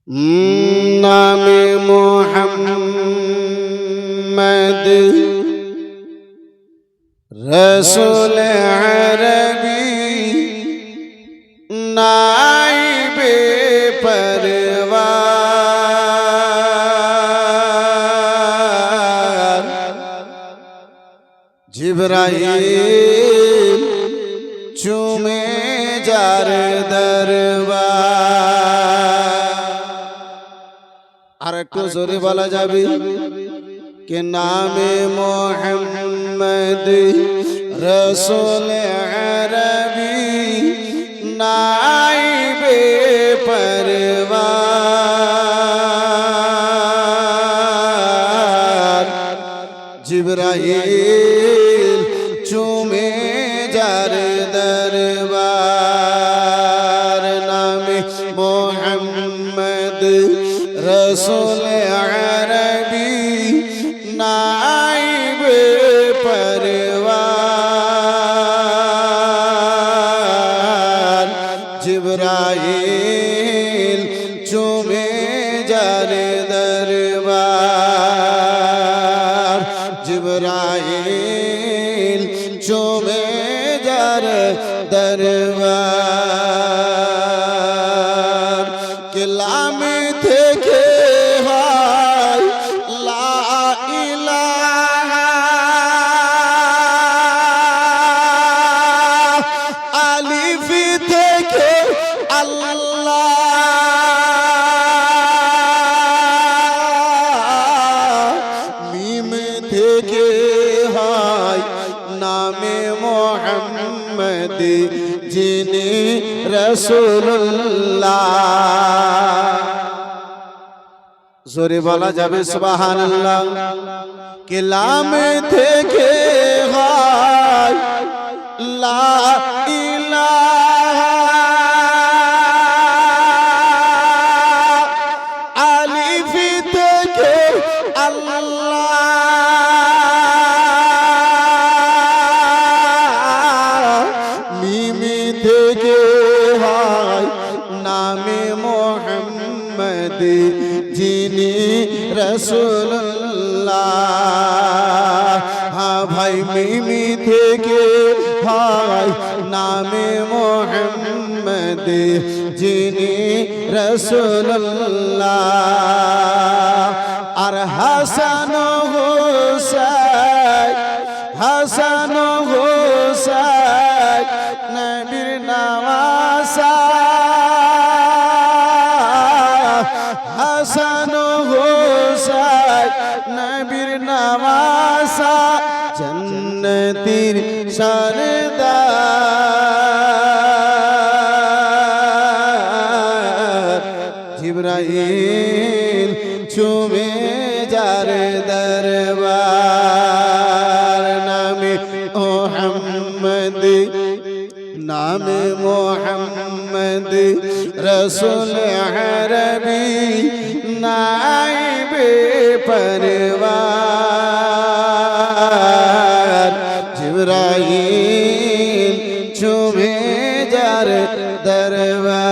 নামে মোহাম্মদ রসুল আরবি নাইবে পরওয়ার জিবরাইল চুমে যার দরবার। আর একটু জোরে বলা যাবে কে নামে মোহাম্মদ রসুল আরবি নাইবে পরওয়ার জিবরাইল চুমে যার দরবার। নামে মোহাম্মদ রসুল আরবি নাইবে পরওয়ার জিবরাইল চুমে যার দরবার। জিবরাইল চুমে যার দরবার। কেলামে থেকে হয় লা ইলাহা, আলিফ থেকে আল্লাহ, মিম থেকে হয় নামে মোহাম্মদ যিনি রাসূলুল্লাহ। জোরে বলা যাবে সুবহানাল্লাহ। কালাম থেকে হয় লা ইলাহা, আলিফ থেকে আল্লাহ, মিম থেকে হয় নামে মোহাম্মদ যিনি রাসূলুল্লাহ। হ্যাঁ ভাই, মিমি থেকে হয় নামে মোহাম্মদ যিনি রাসূলুল্লাহ। আর হাসান হুসাইন, হাসান হুসাইন নবীর নওয়াসা, হাসান হুসাইন নবীর নওয়াসা, জান্নাতের সরদার জিবরাইল চুমে যার দরবার। নামে মোহাম্মদ, নামে মোহাম্মদ রসুল আরবি নাইবে পরওয়ার জিবরাইল চুমে যার দরবার।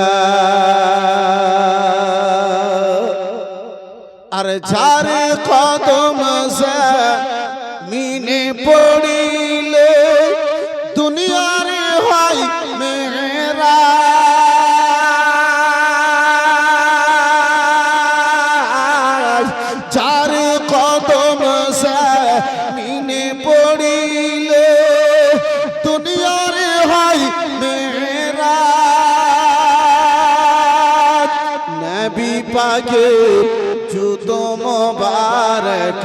আর যার কদম জমিনে পড়িলে দুনিয়ার হয় মেরাজ। যার কদম জমিনে পড়িলে দুনিয়ার হয় মেরাজ। নবী পাকে জুতো মোবারক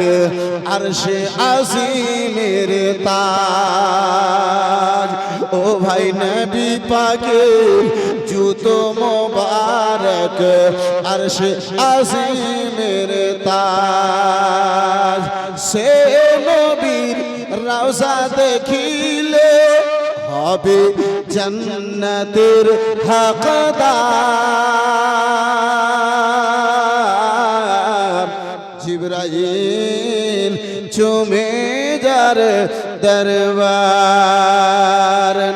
আরশে আজিমের তাজ। ও ভাই, নবী পাকে জুতো মোবারক আরশে আজিমের তাজ। সে নবীর রওজা দেখিলে হবে জান্নাতের হকদার। জিবরাইল চুমে যার দরবার।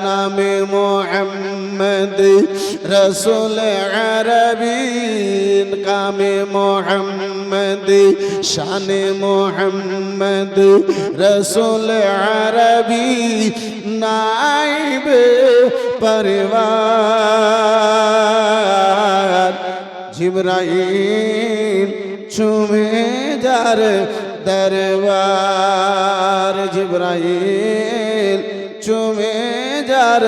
নামে মোহাম্মদ রসুল আরবি কামে মোহাম্মদ শানে মোহাম্মদ রসুল আরবি নাইবে পরওয়ার জিবরাইল চুমে যার দরবার জিবরাইল চুমে যার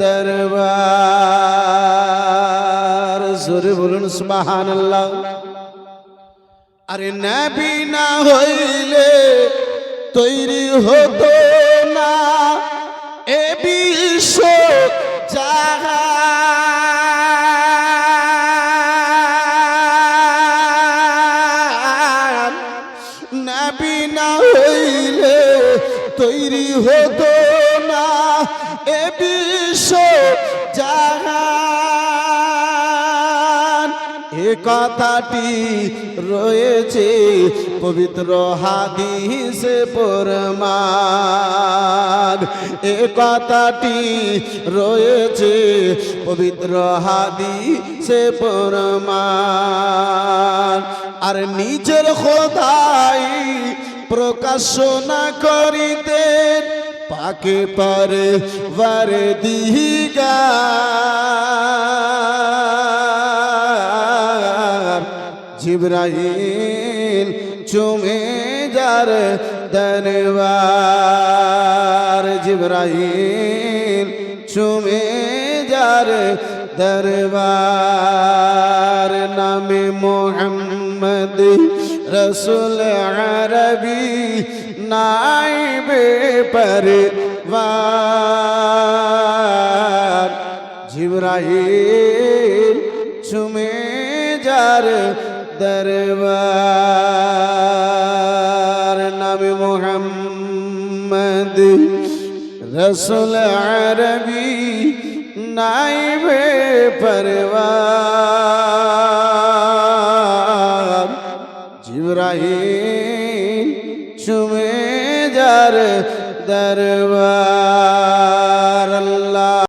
দরবার জোরে বলুন সুবহানাল্লাহ আরে নবী না হইলে তৈরি হতো না এ বিশ্ব জাহান নবী না হইলে তৈরি হতো না এ বিশ্ব জাহান এ কথাটি রয়েছে পবিত্র হাদিসে প্রমাণ এ কথাটি রয়েছে পবিত্র হাদিসে প্রমাণ আর নিজের খোদাই প্রকাশ না করিতেন পাকে পারে বারে দিগার জিবরাইল চুমে যার দরবার জিবরাইল চুমে যার দরবার নামে মোহাম্মদ রসুল আরবি নাইবে পরওয়ার জিবরাইল চুমে যার দরবার নামে মোহাম্মদ রসুল আরবি নাইবে পরওয়ার জিবরাইল চুমে যার দরবার